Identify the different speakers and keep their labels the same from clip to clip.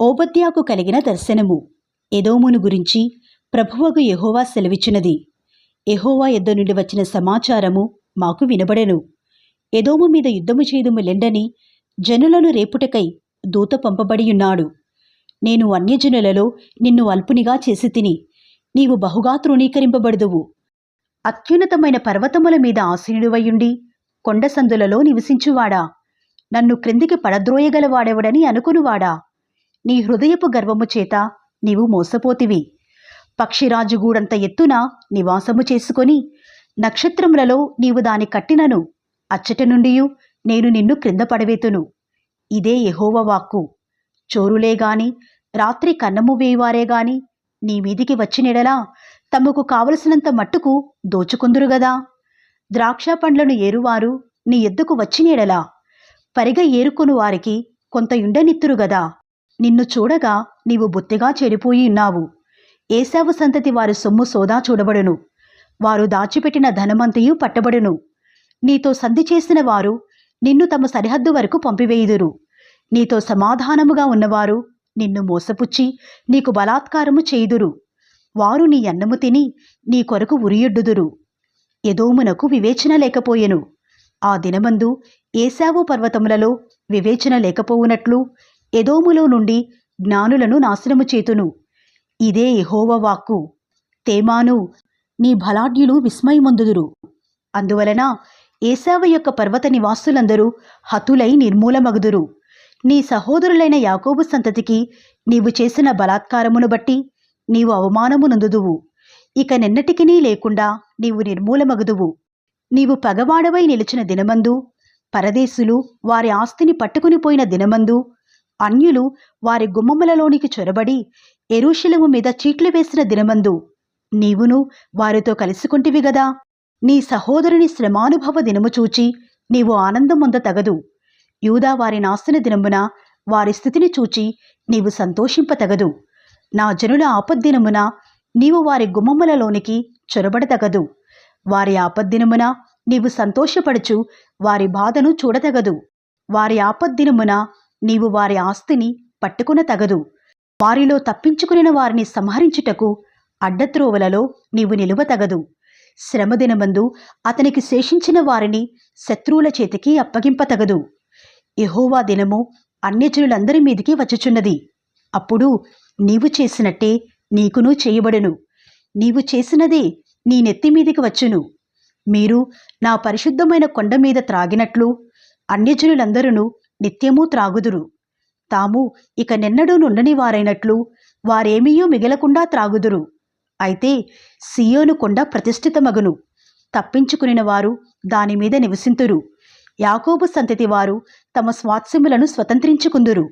Speaker 1: ఓబద్యాకు కలిగిన దర్శనము. ఎదోమును గురించి ప్రభువగు యెహోవా సెలవిచ్చినది. యెహోవా యొద్ద నుండి వచ్చిన సమాచారము మాకు వినబడెను. ఎదోము మీద యుద్ధము చేయుదుము లెండని జనులను రేపుటకై దూత పంపబడియున్నాడు. నేను అన్యజనులలో నిన్ను అల్పునిగా చేసి తిని, నీవు బహుగా తృణీకరింపబడుదువు. అత్యున్నతమైన పర్వతముల మీద ఆసీనుడివయుండి కొండ సందులలో నివసించువాడా, నన్ను క్రిందికి పడద్రోయగలవాడెవడని అనుకునివాడా, నీ హృదయపు గర్వము చేత నీవు మోసపోతివి. పక్షిరాజుగూడంత ఎత్తున నివాసము చేసుకొని నక్షత్రములలో నీవు దాని కట్టినను అచ్చట నుండియు నేను నిన్ను క్రింద పడవేతును. ఇదే యెహోవా వాక్కు. చోరులేగాని రాత్రి కన్నము వేయువారేగాని నీ మీదికి వచ్చినెడలా తమకు కావలసినంత మట్టుకు దోచుకొందురుగదా. ద్రాక్ష పండ్లను ఏరువారు నీ ఎద్దుకు వచ్చినెడలా పరిగ ఏరుకొను వారికి కొంత యుండనిత్తురుగదా. నిన్ను చూడగా నీవు బొత్తిగా చెడిపోయి ఉన్నావు. ఏశావు సంతతి వారి సొమ్ము సోదా చూడబడును. వారు దాచిపెట్టిన ధనమంతయు పట్టబడును. నీతో సంధి చేసిన వారు నిన్ను తమ సరిహద్దు వరకు పంపివేయుదురు. నీతో సమాధానముగా ఉన్నవారు నిన్ను మోసపుచ్చి నీకు బలాత్కారము చేయుదురు. వారు నీ అన్నము తిని నీ కొరకు ఉరియొడ్డుదురు. ఎదోమునకు వివేచన లేకపోయెను. ఆ దినమందు ఏశావు పర్వతములలో వివేచన లేకపోవునట్లు ఎదోములో నుండి జ్ఞానులను నాశనము చేతును. ఇదే యెహోవా వాక్కు. తేమాను, నీ బలాఢ్యులు విస్మయమొందుదురు. అందువలన ఏశావు యొక్క పర్వత నివాసులందరూ హతులై నిర్మూలమగుదురు. నీ సహోదరులైన యాకోబు సంతతికి నీవు చేసిన బలాత్కారమును బట్టి నీవు అవమానము నొందుదువు. ఇక నెన్నటికినీ లేకుండా నీవు నిర్మూలమగుదువు. నీవు పగవాడవై నిలిచిన దినమందు, పరదేశులు వారి ఆస్తిని పట్టుకుని పోయిన దినమందు, అన్యులు వారి గుమ్మములలోనికి చొరబడి యెరూషలేము మీద చీట్లు వేసిన దినమందు నీవును వారితో కలుసుకుంటివి గదా. నీ సహోదరుని శ్రమానుభవ దినము చూచి నీవు ఆనందమొంద తగదు. యూదా వారి నాశన దినమున వారి స్థితిని చూచి నీవు సంతోషింపతగదు. నా జనుల ఆపద్దినమున నీవు వారి గుమ్మములలోనికి చొరబడతగదు. వారి ఆపద్దినమున నీవు సంతోషపడుచు వారి బాధను చూడతగదు. వారి ఆపద్దినమున నీవు వారి ఆస్తిని పట్టుకున తగదు. వారిలో తప్పించుకుని వారిని సంహరించుటకు అడ్డత్రోవలలో నీవు నిలువతగదు. శ్రమదినమందు అతనికి శేషించిన వారిని శత్రువుల చేతికి అప్పగింపతగదు. యెహోవా దినము అన్యజనులందరి మీదికి వచ్చుచున్నది. అప్పుడు నీవు చేసినట్టే నీకును చేయబడును. నీవు చేసినదే నీ నెత్తిమీదికి వచ్చును. మీరు నా పరిశుద్ధమైన కొండ మీద త్రాగినట్లు అన్యజనులందరూ నిత్యము త్రాగుదురు. తాము ఇక నెన్నడూ నుండని వారైనట్లు వారేమీయూ మిగలకుండా త్రాగుదురు. అయితే సియోను కొండ ప్రతిష్ఠితమగును. తప్పించుకునిన వారు దానిమీద నివసింతురు. యాకోబు సంతతి వారు తమ స్వాస్థ్యములను స్వతంత్రించుకుందురు.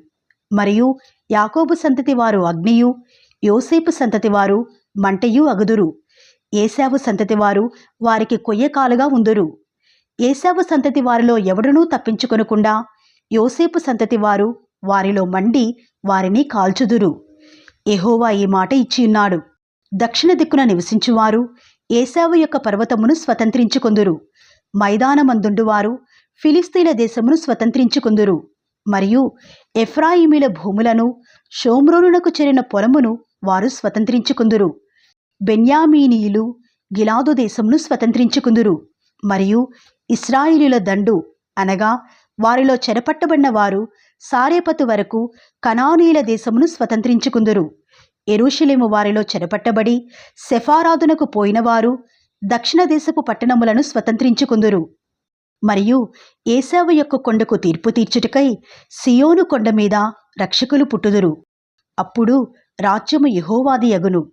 Speaker 1: మరియు యాకోబు సంతతి వారు అగ్నియు, యోసేపు సంతతి వారు మంటయు అగుదురు. ఏశావు సంతతి వారు వారికి కొయ్యకాలుగా ఉందురు. ఏశావు సంతతి వారిలో ఎవడునూ తప్పించుకొనకుండా యోసేపు సంతతి వారు వారిలో మండి వారిని కాల్చుదురు. యెహోవా ఈ మాట ఇచ్చియున్నాడు. దక్షిణ దిక్కున నివసించువారు ఏశావు యొక్క పర్వతమును స్వతంత్రించుకొందురు. మైదానమందుండువారు ఫిలిస్తీన్ల దేశమును స్వతంత్రించుకొందురు. మరియు ఎఫ్రాయిమీల భూములను, షోమ్రోనునకు చెరిన పొలమును వారు స్వతంత్రించుకొందురు. బెన్యామీనీయులు గిలాదు దేశమును స్వతంత్రించుకుందురు. మరియు ఇశ్రాయేలీయుల దండు అనగా వారిలో చెరపట్టబడిన వారు సారేపతు వరకు కనానీయుల దేశమును స్వతంత్రించుకుందురు. యెరూషలేము వారిలో చెరపట్టబడి సెఫారాదునకు పోయినవారు దక్షిణ దేశపు పట్టణములను స్వతంత్రించుకుందురు. మరియు ఏశావు యొక్క కొండకు తీర్పు తీర్చుటకై సియోను కొండ మీద రక్షకులు పుట్టుదురు. అప్పుడు రాజ్యము యెహోవాది యగును.